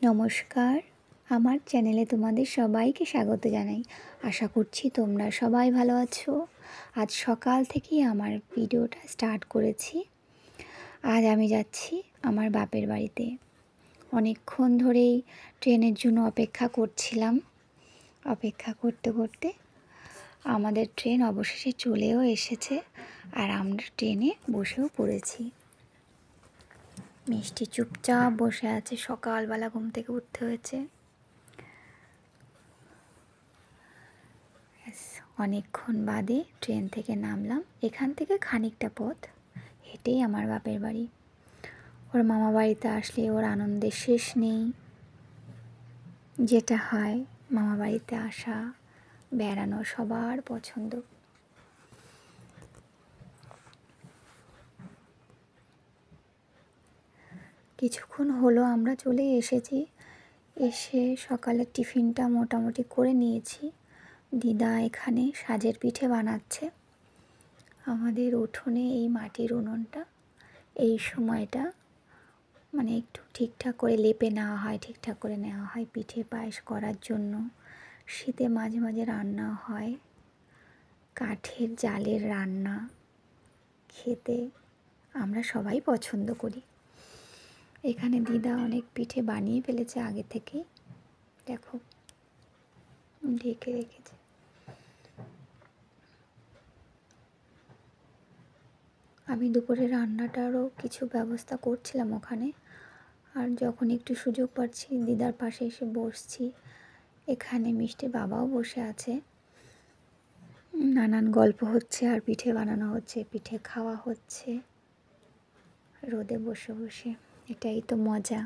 নমস্কার, আমার চ্যানেলে তোমাদের সবাইকে স্বাগত জানাই। আশা করছি তোমরা সবাই ভালো আছো। আজ সকাল থেকেই আমার ভিডিওটা স্টার্ট করেছি। আজ আমি যাচ্ছি আমার বাপের বাড়িতে। অনেকক্ষণ ধরেই ট্রেনের জন্য অপেক্ষা করছিলাম। অপেক্ষা করতে করতে আমাদের ট্রেন অবশেষে চলেও এসেছে আর আমরা ট্রেনে বসেও পড়েছি। মিষ্টি চুপচাপ বসে আছে, সকালবেলা ঘুম থেকে উঠতে হয়েছে। অনেকক্ষণ বাদে ট্রেন থেকে নামলাম। এখান থেকে খানিকটা পথ হেঁটেই আমার বাপের বাড়ি। ওর মামা বাড়িতে আসলে ওর আনন্দের শেষ নেই। যেটা হয়, মামা বাড়িতে আসা, বেড়ানো সবার পছন্দ। কিছুক্ষণ হলো আমরা চলে এসেছি। এসে সকালের টিফিনটা মোটামুটি করে নিয়েছি। দিদা এখানে সাজের পিঠে বানাচ্ছে। আমাদের উঠোনে এই মাটির উনুনটা এই সময়টা মানে একটু ঠিকঠাক করে লেপে নেওয়া হয়, ঠিকঠাক করে নেওয়া হয় পিঠে পায়েস করার জন্য। শীতে মাঝে মাঝে রান্না হয়, কাঠের জালের রান্না খেতে আমরা সবাই পছন্দ করি। এখানে দিদা অনেক পিঠে বানিয়ে ফেলেছে আগে থেকেই, দেখো ঢেকে রেখেছে। আমি দুপুরে রান্নাটারও কিছু ব্যবস্থা করছিলাম ওখানে। আর যখন একটু সুযোগ পাচ্ছি দিদার পাশে এসে বসছি। এখানে মিষ্টির বাবাও বসে আছে। নানান গল্প হচ্ছে আর পিঠে বানানো হচ্ছে, পিঠে খাওয়া হচ্ছে রোদে বসে বসে। এটাই তো মজা।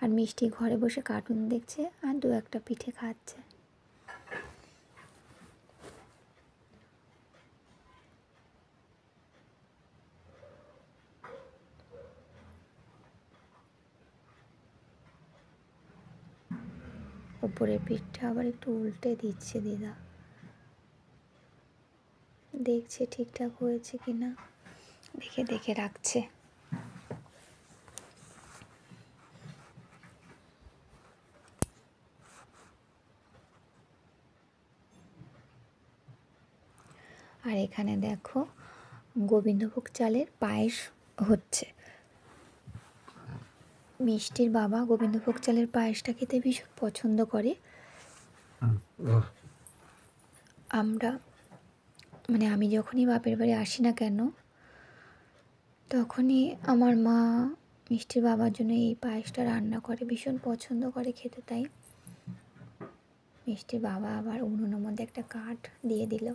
আর মিষ্টি ঘরে বসে কার্টুন দেখছে আর দু একটা পিঠে খাচ্ছে। উপরের পিঠটা আবার একটু উল্টে দিচ্ছে দিদা, দেখছে ঠিকঠাক হয়েছে কিনা, দেখে দেখে রাখছে। আর এখানে দেখো গোবিন্দভোগ চালের পায়েস হচ্ছে। মিষ্টির বাবা গোবিন্দভোগ চালের পায়েসটা খেতে ভীষণ পছন্দ করে। আমি যখনই বাপের বাড়ি আসি না কেন, তখনই আমার মা মিষ্টির বাবার জন্য এই পায়েসটা রান্না করে, ভীষণ পছন্দ করে খেতে। তাই মিষ্টির বাবা আবার উনুনের মধ্যে একটা কাঠ দিয়ে দিল।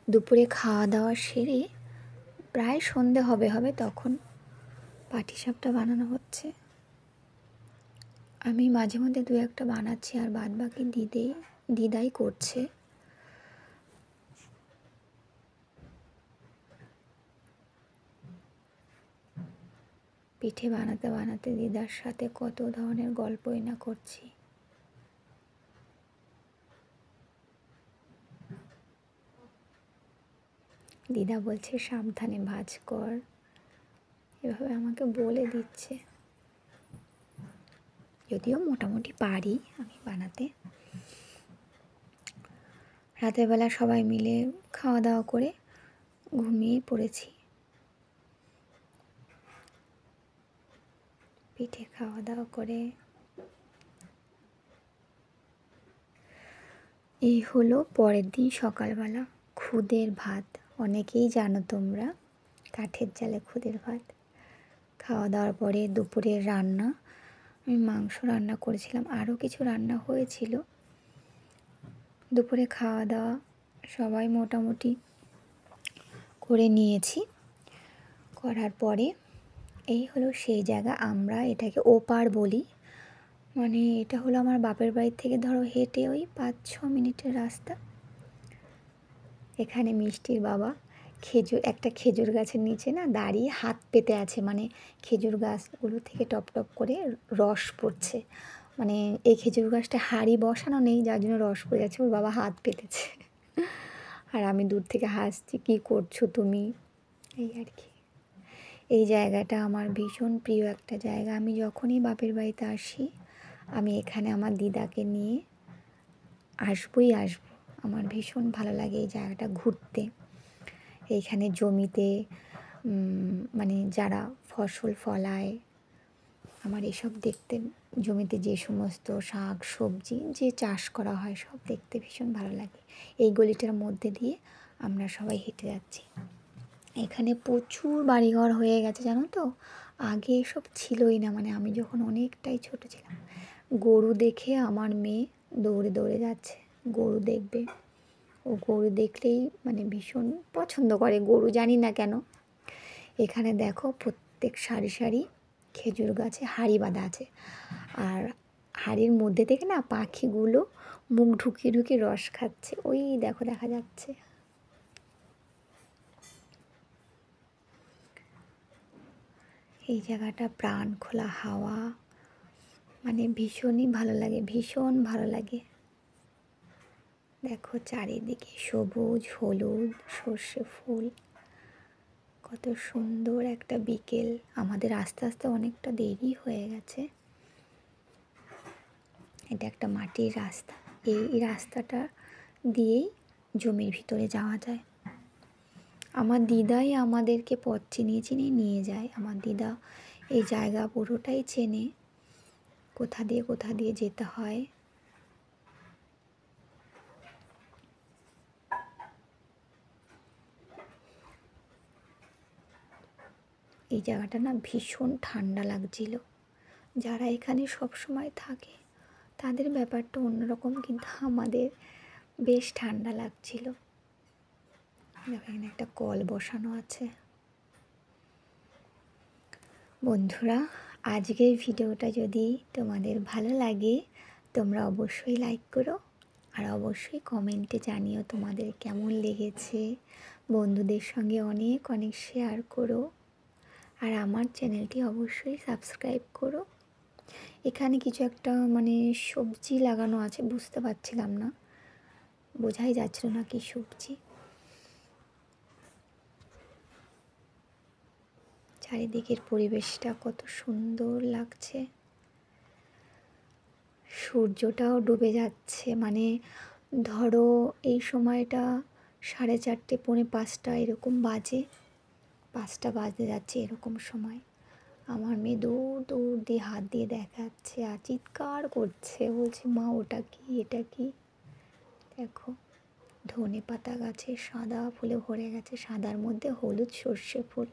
দুপুরে খাওয়া দাওয়া সেরে প্রায় সন্ধে হবে তখন পাটিসাপটা বানানো হচ্ছে। আমি মাঝে মধ্যে দু একটা বানাচ্ছি আর বাদ বাকি দিদাই করছে। পিঠে বানাতে বানাতে দিদার সাথে কত ধরনের গল্পই না করছি। দিদা বলছে সাবধানে ভাঁজ কর, এভাবে আমাকে বলে দিচ্ছে। যদিও মোটামুটি পারি আমি বানাতে। রাতের বেলা সবাই মিলে খাওয়া দাওয়া করে ঘুমিয়ে পড়েছি। পিঠে খাওয়া দাওয়া করে এই হলো পরের দিন সকালবেলা খুদের ভাত। অনেকেই জানো তোমরা, কাঠের জালে খুদের ভাত। খাওয়া দাওয়ার পরে দুপুরের রান্না, আমি মাংস রান্না করেছিলাম, আরও কিছু রান্না হয়েছিল। দুপুরে খাওয়া দাওয়া সবাই মোটামুটি করে নিয়েছি। করার পরে এই হলো সেই জায়গা, আমরা এটাকে ওপার বলি। মানে এটা হলো আমার বাপের বাড়ির থেকে ধরো হেঁটে ওই 5-6 মিনিটের রাস্তা। এখানে মিষ্টির বাবা একটা খেজুর গাছের নিচে না দাঁড়িয়ে হাত পেতে আছে, মানে খেজুর গাছগুলো থেকে টপ টপ করে রস পড়ছে। মানে এই খেজুর গাছটা হাঁড়ি বসানো নেই, যার জন্য রস পড়ে যাচ্ছে। ওর বাবা হাত পেতেছে আর আমি দূর থেকে হাসছি, কী করছো তুমি, এই আর কি। এই জায়গাটা আমার ভীষণ প্রিয় একটা জায়গা। আমি যখনই বাপের বাড়িতে আসি আমি এখানে আমার দিদাকে নিয়ে আসবই আসবো। আমার ভীষণ ভালো লাগে এই জায়গাটা ঘুরতে। এইখানে জমিতে মানে যারা ফসল ফলায়, আমার এসব দেখতে, জমিতে যে সমস্ত শাক সবজি যে চাষ করা হয় সব দেখতে ভীষণ ভালো লাগে। এই গলিটার মধ্যে দিয়ে আমরা সবাই হেঁটে যাচ্ছি। এখানে প্রচুর বাড়িঘর হয়ে গেছে জানো তো, আগে এসব ছিলই না। মানে আমি যখন অনেকটাই ছোট ছিলাম, গরু দেখে আমার মেয়ে দৌড়ে দৌড়ে যাচ্ছে, গরু দেখবে। ও গরু দেখলেই মানে ভীষণ পছন্দ করে গরু, জানি না কেন। এখানে দেখো প্রত্যেক সারি সারি খেজুর গাছে হাঁড়ি বাঁধা আছে, আর হাঁড়ির মধ্যে থেকে না পাখিগুলো মুখ ঢুকিয়ে ঢুকিয়ে রস খাচ্ছে। ওই দেখো দেখা যাচ্ছে। এই জায়গাটা প্রাণ খোলা হাওয়া, মানে ভীষণই ভালো লাগে, ভীষণ ভালো লাগে। দেখো চারিদিকে সবুজ হলুদ সর্ষে ফুল, কত সুন্দর একটা বিকেল। আমাদের আস্তে আস্তে অনেকটা দেরি হয়ে গেছে। এটা একটা মাটির রাস্তা, এই রাস্তাটা দিয়েই জমির ভিতরে যাওয়া যায়। আমার দিদাই আমাদেরকে পথ চিনিয়ে চিনিয়ে নিয়ে যায়। আমার দিদা এই জায়গা পুরোটাই চেনে, কোথা দিয়ে যেতে হয়। এই জায়গাটা না ভীষণ ঠান্ডা লাগছিল। যারা এখানে সব সময় থাকে তাদের ব্যাপারটা অন্যরকম, কিন্তু আমাদের বেশ ঠান্ডা লাগছিল। এখানে একটা কল বসানো আছে। বন্ধুরা, আজকের ভিডিওটা যদি তোমাদের ভালো লাগে তোমরা অবশ্যই লাইক করো, আর অবশ্যই কমেন্টে জানিও তোমাদের কেমন লেগেছে। বন্ধুদের সঙ্গে অনেক অনেক শেয়ার করো, আর আমার চ্যানেলটি অবশ্যই সাবস্ক্রাইব করো। এখানে কিছু একটা মানে সবজি লাগানো আছে, বুঝতে পারছিলাম না, বোঝাই যাচ্ছিল না কি সবজি। চারিদিকের পরিবেশটা কত সুন্দর লাগছে। সূর্যটাও ডুবে যাচ্ছে, মানে ধরো এই সময়টা 4:30 4:45 এরকম বাজে, 5টা বাজতে যাচ্ছে এরকম সময়। আমার মেয়ে দৌড় দৌড় দিয়ে হাত দিয়ে দেখাচ্ছে আর চিৎকার করছে, বলছে মা ওটা কি, এটা কি। দেখো ধনে পাতা গাছে সাদা ফুলে ভরে গেছে, সাদার মধ্যে হলুদ সর্ষে ফুল,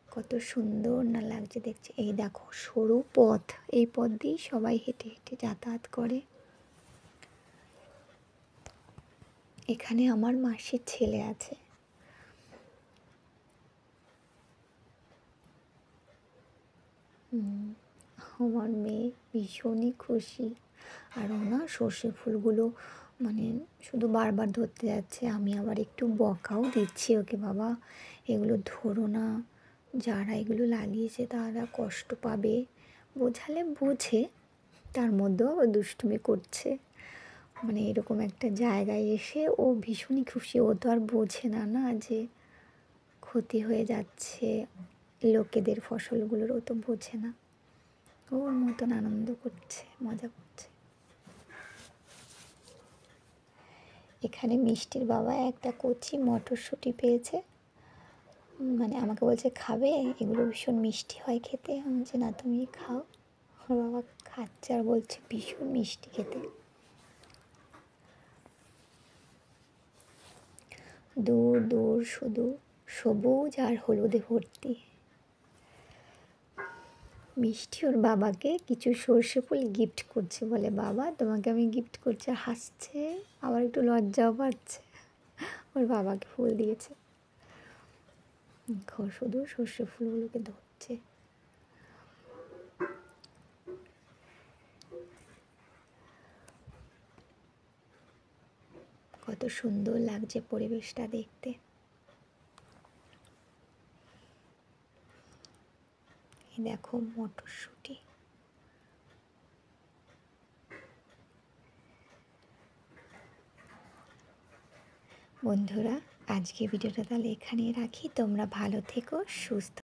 কত সুন্দর না লাগছে দেখছি। এই দেখো সরু পথ, এই পথ দিয়েই সবাই হেঁটে হেঁটে যাতায়াত করে। এখানে আমার মাসির ছেলে আছে। আমার মেয়ে ভীষণই খুশি। আর ও না সর্ষে ফুলগুলো মানে শুধু বারবার ধরতে যাচ্ছে, আমি আবার একটু বকাও দিচ্ছি ওকে, বাবা এগুলো ধরো না, যারা এগুলো লাগিয়েছে তারা কষ্ট পাবে। বোঝালে বোঝে, তার মধ্যেও আবার দুষ্টুমি করছে। মানে এরকম একটা জায়গায় এসে ও ভীষণই খুশি। ও তো আর বোঝে না না যে ক্ষতি হয়ে যাচ্ছে লোকেদের ফসলগুলোর, ও তো বোঝে না। ওর মতন আনন্দ করছে, মজা করছে। এখানে মিষ্টির বাবা একটা কচি মটরশুঁটি পেয়েছে, মানে আমাকে বলছে খাবে, এগুলো ভীষণ মিষ্টি হয় খেতে। আমি বলছি না তুমি খাও। ওর বাবা খাচ্ছে আর বলছে ভীষণ মিষ্টি খেতে। দূর দূর শুধু সবুজ আর হলুদে ভর্তি। মিষ্টি ওর বাবাকে কিছু সর্ষে ফুল গিফট করছে, বলে বাবা তোমাকে আমি গিফট করছি, হাসছে, আবার একটু লজ্জাও পাচ্ছে। ওর বাবাকে ফুল দিয়েছে, শুধু সর্ষে ফুলগুলোকে ধরছে। কত সুন্দর লাগছে পরিবেশটা দেখতে। এই দেখো মটরশুঁটি। বন্ধুরা, আজকে ভিডিওটা তাহলে এখানেই রাখি। তোমরা ভালো থেকো, সুস্থ